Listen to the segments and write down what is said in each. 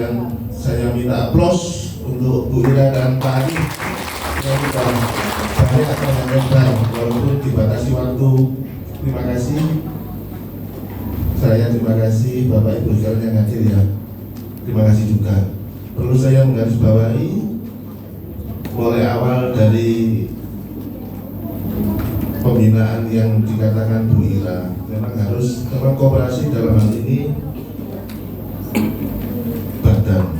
Dan saya minta aplaus untuk Bu Ira dan Pak Ari yang sudah banyak menyampaikan walaupun dibatasi waktu. Terima kasih. Saya terima kasih Bapak Ibu sekalian yang hadir ya. Terima kasih juga. Perlu saya menggarisbawahi mulai awal dari pembinaan yang dikatakan Bu Ira, memang koperasi dalam hal ini badan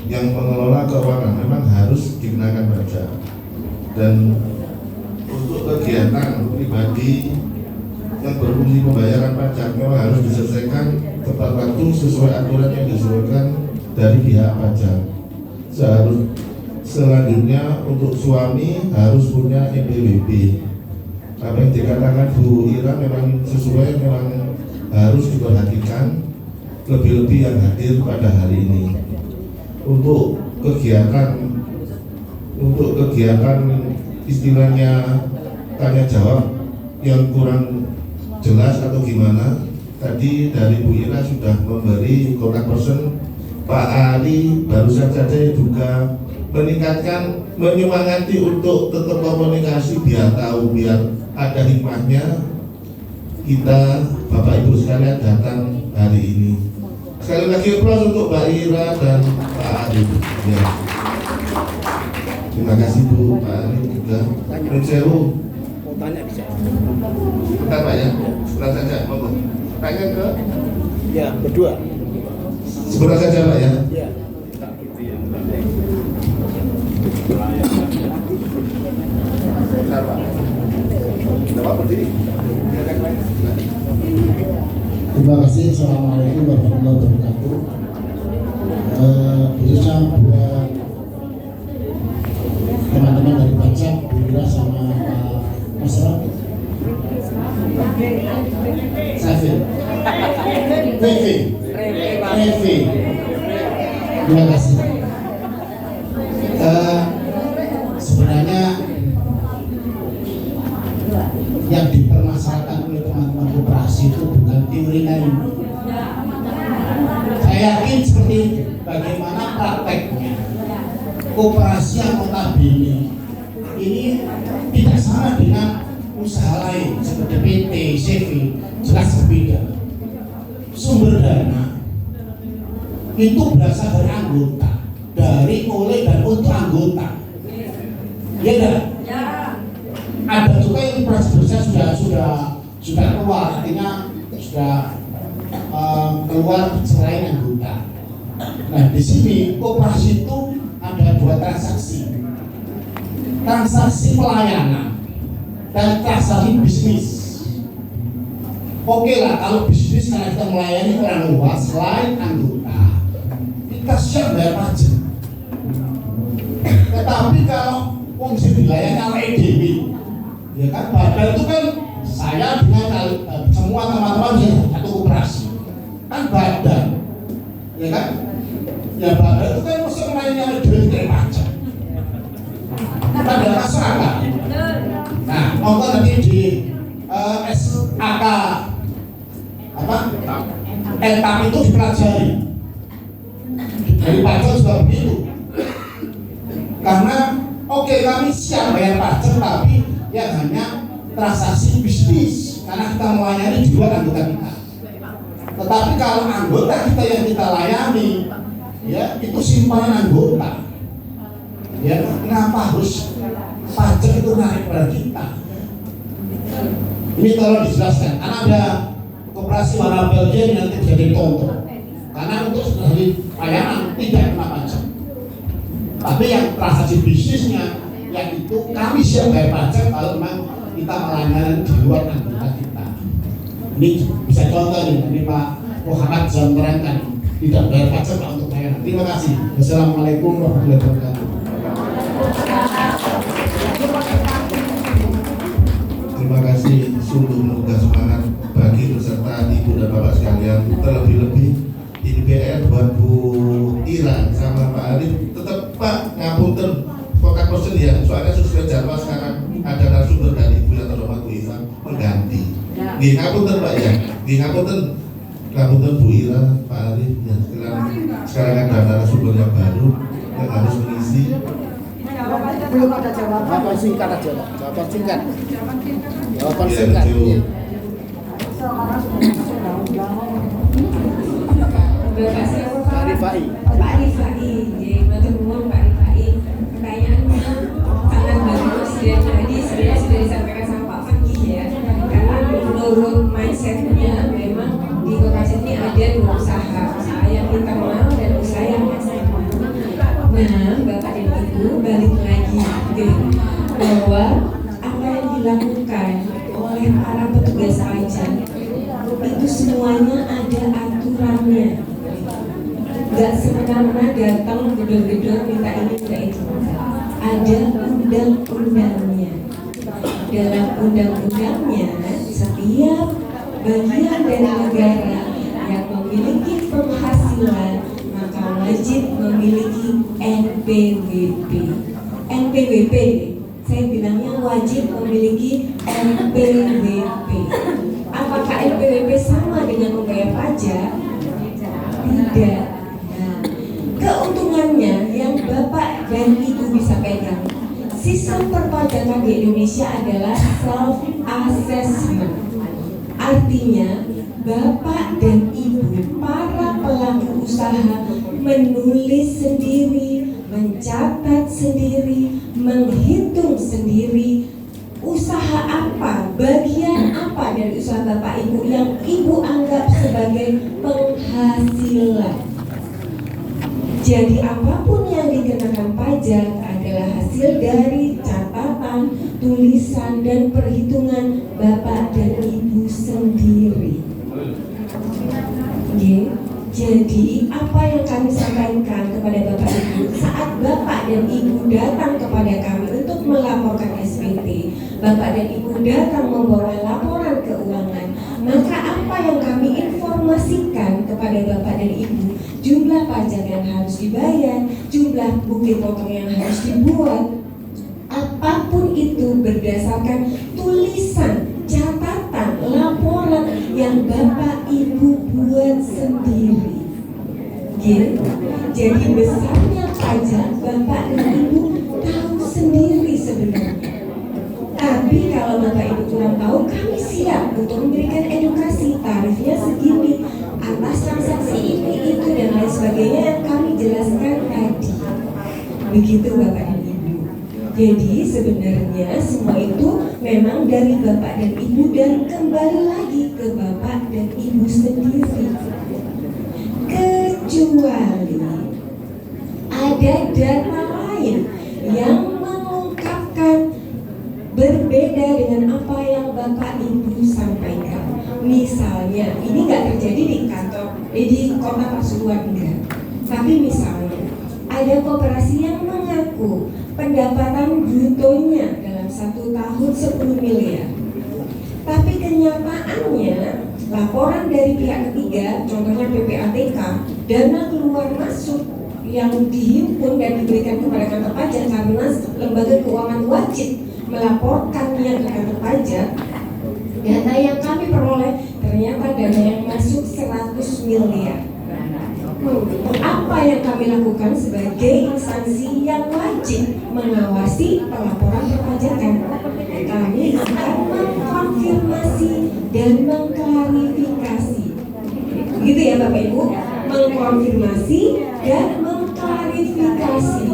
yang mengelola keuangan memang harus dikenakan pajak, dan untuk kegiatan pribadi yang berfungsi pembayaran pajak memang harus diselesaikan tepat waktu sesuai aturan yang disesuaikan dari pihak pajak. Selanjutnya untuk suami harus punya NPWP. Apa yang dikatakan Bu Ira memang sesuai, memang harus diperhatikan, lebih-lebih yang hadir pada hari ini. Untuk kegiatan istilahnya tanya jawab yang kurang jelas atau gimana, tadi dari Bu Ira sudah memberi kontak person. Pak Ari barusan saja juga meningkatkan, menyemangati untuk tetap komunikasi, biar tahu, biar ada hikmahnya kita Bapak Ibu sekalian datang hari ini. Sekali lagi aplaus untuk Mbak Ira dan Pak Ari ya. Terima kasih Bu, Pak Ari juga. Mensewu Mau tanya bisa? bentar Pak ya, sebentar saja, monggo. Tanya ke? Ya, berdua. Sebentar saja Pak ya. Ya. Bentar Pak. Bapak berdiri. Terima kasih. Assalamualaikum warahmatullahi wabarakatuh. Khususnya buat teman-teman dari pajak, Bu Ira sama Pak Masra, Revi. Terima kasih. Sebenarnya yang dipermasalahkan oleh teman-teman koperasi itu bukan teorinya ini. Saya yakin seperti itu. Bagaimana prakteknya koperasi yang notabene ini tidak sama dengan usaha lain seperti PT, CV, jelas berbeda. Sumber dana itu berasal dari anggota, oleh dan untuk anggota. Ya enggak? Ada juga yang prosesnya sudah keluar, artinya sudah keluar selain anggota. Nah di sini koperasi itu ada dua transaksi pelayanan dan transaksi bisnis. Oke lah kalau bisnis karena kita melayani orang luas selain anggota, kita siap bayar pajak. Tetapi kalau fungsi dilayani oleh EDW, ya kan badan itu kan saya dengan semua teman-teman yang satu koperasi kan badan, ya kan, ya badan itu kan mesti melayani duit dari pajak, bukan dari masyarakat. Nah, nonton nanti di SAK apa? Entap itu dipelajari dari pajak juga begitu. Karena oke, kami siap bayar pajak, tapi yang hanya transaksi bisnis karena kita melayani di luar anggota kita. Tetapi kalau anggota kita yang kita layani, ya itu simpanan anggota. Ya, kenapa harus pajak itu naik pada kita? Ini tolong dijelaskan. Karena ada koperasi warna Belgia nanti jadi contoh. Karena untuk dari layanan tidak kena pajak. Tapi yang transaksi bisnisnya, yang itu kami siap bayar pajak kalau memang kita melayani di luar anggota kita. Ini bisa contoh nih, ini Pak Muhammad John terangkan tidak bayar pajak Pak untuk layanan. Terima kasih. Wassalamualaikum warahmatullahi wabarakatuh. Terima kasih, sungguh menggugah semangat bagi peserta Ibu dan Bapak sekalian. Terlebih-lebih ini PR buat Bu Ira sama Pak Arif. Tetap Pak ngapunten kontak person ya, soalnya sesuai jadwal sekarang ada narasumber dari Ibu yang terhormat Bu Ira mengganti. Nggih ngapunten Pak ya, nggih ngapunten Bu Ira, Pak Pak Arif ya, sekarang ada narasumber yang baru yang harus mengisi. Belum ada jawaban. Jawaban singkat aja, Pak. Jawaban singkat. Jawaban Ya, singkat. itu. Iya. Bapak siapa Pak? Pak Rifai. Pak Rifai, matur nuwun Pak Rifai. Pertanyaannya sangat bagus dan tadi sebenarnya sudah disampaikan sama Pak Fakih ya. Karena menurut mindsetnya memang di Kopassus ini ada dua usaha yang internal dan usaha yang eksternal. Nah, Bapak dan Ibu balik lagi bahwa apa yang dilakukan oleh para petugas pajak itu semuanya ada aturannya. Gak semena-mena datang gedor-gedor minta ini minta itu. Ada undang-undangnya. Dalam undang-undangnya setiap bagian dari negara yang memiliki penghasilan maka wajib memiliki NPWP. NPWP, saya bilangnya wajib memiliki NPWP. Apakah NPWP sama dengan membayar pajak? Tidak. Nah, keuntungannya yang Bapak dan Ibu bisa pegang, sistem perpajakan di Indonesia adalah self assessment. Artinya Bapak dan Ibu para pelaku usaha menulis sendiri, mencatat sendiri, menghitung sendiri usaha apa, bagian apa dari usaha Bapak Ibu yang Ibu anggap sebagai penghasilan. Jadi apapun yang dikenakan pajak adalah hasil dari catatan, tulisan, dan perhitungan Bapak dan Ibu sendiri. Jadi apa yang kami sampaikan kepada Bapak Ibu saat Bapak dan Ibu datang kepada kami untuk melaporkan SPT, Bapak dan Ibu datang membawa laporan keuangan, maka apa yang kami informasikan kepada Bapak dan Ibu, jumlah pajak yang harus dibayar, jumlah bukti potong yang harus dibuat, apapun itu berdasarkan tulisan, catatan, laporan yang Bapak Ibu buat sendiri. Jadi besarnya pajak Bapak dan Ibu tahu sendiri sebenarnya. Tapi kalau Bapak Ibu kurang tahu, kami siap untuk memberikan edukasi. Tarifnya segini, atas transaksi ini, itu, dan lain sebagainya yang kami jelaskan tadi. Begitu Bapak dan Ibu. Jadi sebenarnya semua itu memang dari Bapak dan Ibu dan kembali lagi ke Bapak dan Ibu sendiri. Kecuali ada data lain yang mengungkapkan berbeda dengan apa yang Bapak Ibu sampaikan. Misalnya, ini nggak terjadi di kantor, di kota Pasuruan enggak. Tapi misalnya, ada koperasi yang mengaku pendapatan brutonya dalam 1 tahun 10 miliar. Tapi kenyataannya, laporan dari pihak ketiga, contohnya PPATK, dana keluar masuk yang dihimpun dan diberikan kepada kantor pajak karena lembaga keuangan wajib melaporkannya ke kantor pajak. Data yang kami peroleh ternyata dana yang masuk 100 miliar. Apa yang kami lakukan sebagai instansi yang wajib mengawasi pelaporan perpajakan? Kami akan mengkonfirmasi dan mengklarifikasi. Begitu ya Bapak Ibu, mengkonfirmasi dan mengklarifikasi.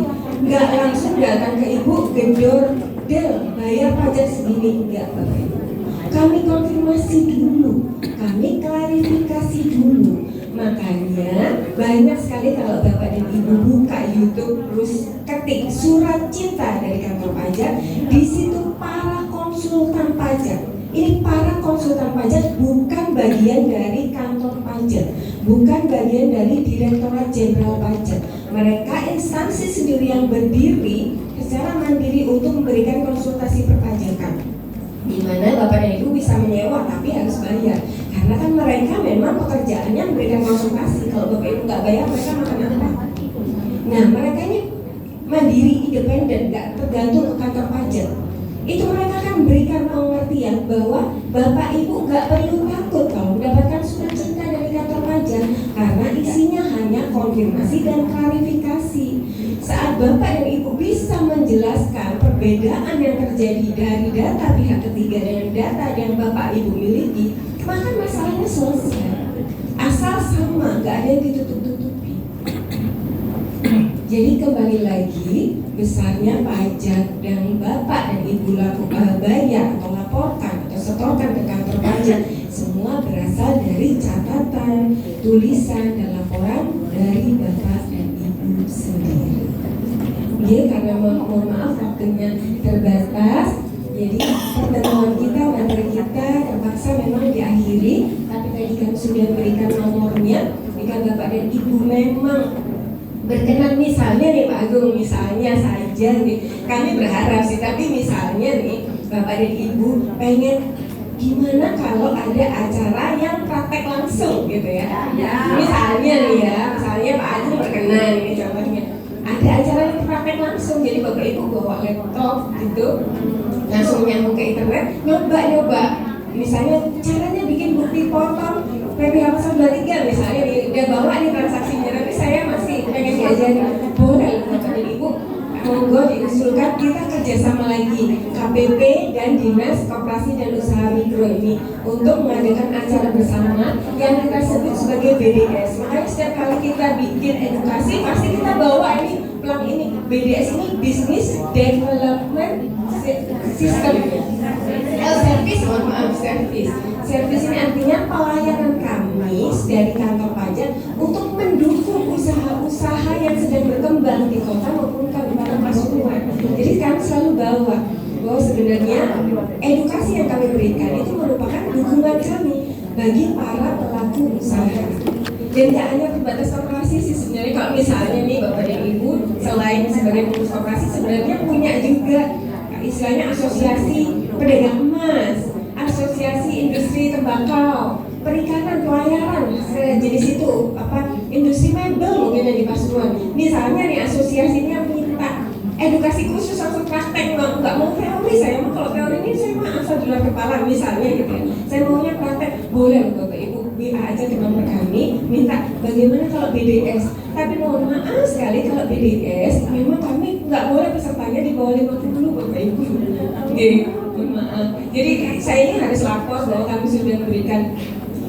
Nggak langsung datang ke Ibu gedor del bayar pajak segini, enggak Bapak Ibu. Kami konfirmasi dulu, kami klarifikasi dulu. Makanya banyak sekali kalau Bapak dan Ibu buka YouTube terus ketik surat cinta dari kantor pajak, di situ para konsultan pajak. Ini para konsultan pajak bukan bagian dari kantor pajak, bukan bagian dari Direktorat Jenderal Pajak. Mereka instansi sendiri yang berdiri secara mandiri untuk memberikan konsultasi perpajakan, di mana Bapak dan Ibu bisa menyewa tapi harus bayar. Karena kan mereka memang pekerjaannya memberikan konsultasi. Kalau Bapak Ibu nggak bayar, mereka makan apa? Nah, mereka ini mandiri, independen, nggak tergantung ke kantor pajak. Itu mereka akan memberikan pengertian bahwa Bapak Ibu nggak perlu takut kalau mendapatkan surat cinta dari kantor pajak, karena konfirmasi dan klarifikasi. Saat Bapak dan Ibu bisa menjelaskan perbedaan yang terjadi dari data pihak ketiga dan data yang Bapak Ibu miliki, maka masalahnya selesai. Asal sama, nggak ada yang ditutup-tutupi. Jadi kembali lagi, besarnya pajak yang Bapak dan Ibu lakukan bayar atau laporkan atau setorkan ke kantor pajak semua berasal dari catatan, tulisan, dan laporan dari Bapak dan Ibu sendiri. Ya, karena mohon maaf waktunya terbatas, jadi pertemuan kita, materi kita terpaksa memang diakhiri. Tapi tadi kami sudah berikan nomornya. Jika Bapak dan Ibu memang berkenan, misalnya nih Pak Agung, misalnya saja nih, kami berharap sih, tapi misalnya nih Bapak dan Ibu pengen gimana kalau ada acara yang praktek langsung gitu ya. Misalnya nih ya, misalnya Pak Agung berkenan ini contohnya, ada acara yang praktek langsung, jadi Bapak Ibu bawa laptop gitu, langsung nyambung ke internet, nyoba misalnya caranya bikin bukti potong PPh pasal 23 misalnya nih, udah bawa nih transaksinya, tapi saya masih pengen diajarin. Boleh Bapak dan Ibu, monggo diusulkan kita kerjasama lagi KPP dan Dinas Koperasi dan Usaha Mikro ini untuk mengadakan acara bersama yang kita sebut sebagai BDS. Makanya setiap kali kita bikin edukasi pasti kita bawa ini pelang ini, BDS ini Business Development System. Service ini artinya pelayanan kami dari kantor pajak untuk mendukung usaha-usaha yang sedang berkembang di kota maupun Kabupaten Pasuruan. Jadi kami selalu bahwa sebenarnya edukasi yang kami berikan itu merupakan dukungan kami bagi para pelaku usaha. Dan tidak hanya terbatas koperasi sih sebenarnya, kalau misalnya nih Bapak dan Ibu selain sebagai pengurus koperasi sebenarnya punya juga istilahnya asosiasi pedagang emas, asosiasi industri tembakau, perikanan, pelayaran, jenis itu industri mebel mungkin yang di Pasuruan. Misalnya nih asosiasinya minta edukasi khusus langsung praktek, nggak mau teori. Saya mau kalau teori ini saya mah asal di luar kepala misalnya gitu ya. Saya maunya praktek, boleh Bapak Ibu WA aja ke nomor kami, minta bagaimana kalau BDS. Tapi mohon maaf sekali kalau BDS memang kami nggak boleh pesertanya di bawah 50 Bapak Ibu. Jadi mohon maaf. Jadi saya ini harus lapor bahwa kami sudah memberikan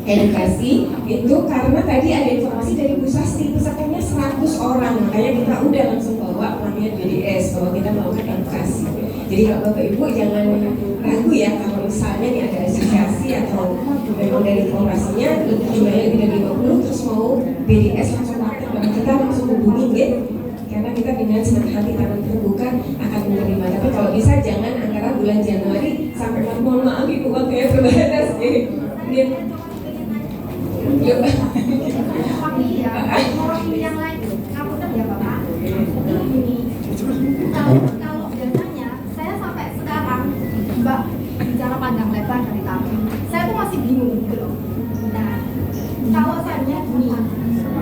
edukasi itu karena tadi ada informasi dari Bu Sasti pesertanya 100 orang, makanya kita udah langsung bawa namanya BDS bahwa kita melakukan edukasi. Jadi kalau Bapak Ibu jangan ragu ya kalau misalnya nih ada asosiasi atau memang dari korporasinya jumlahnya lebih dari 50 terus mau BDS langsung praktek, maka kita langsung hubungi gitu. Karena kita dengan senang hati tangan terbuka akan menerima. Tapi kalau bisa jangan antara bulan Januari sampai mohon maaf Ibu waktunya terbatas gitu. Yuk. Mewakili yang lain, ngapunten ya Bapak. Kalau biasanya saya sampai sekarang Mbak bicara panjang lebar dari tadi, saya tuh masih bingung gitu loh. Nah, kalau saya gini,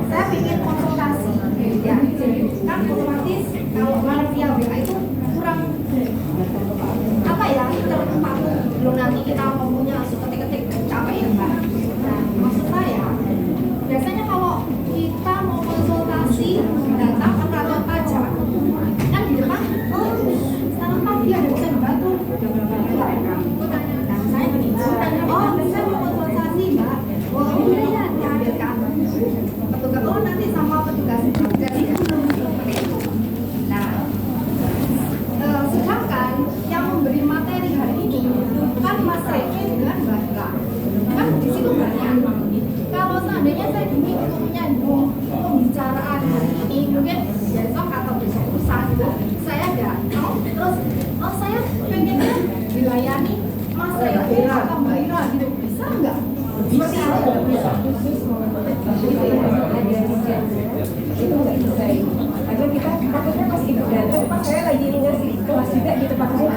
saya ingin konsultasi, ya, kan otomatis kalau manusia WA itu kurang apa ya, terpatu. Belum nanti kita ngomongnya langsung ketik-ketik capek ya Mbak. Nah, maksud saya biasanya kalau kita mau konsultasi datang ke kantor pajak kan di depan selamat pagi ada bisa dibantu. Nah, saya begini, saya mau konsultasi Mbak. Oh iya ya, diambilkan petugas, nanti sama petugas itu seperti itu. Nah, sedangkan yang memberi materi hari ini kan Mas Revi dengan Mbak Ila, kan di situ banyak. Kalau seandainya saya gini untuk menyambung pembicaraan hari ini, mungkin besok atau besok lusa gitu, saya datang terus saya pengennya dilayani Mas Revi atau Mbak Ila gitu, bisa nggak? Seperti itu nggak bisa. Itu nggak bisa. Karena kita takutnya pas Ibu datang, pas saya lagi ngasih kelas juga di tempat saya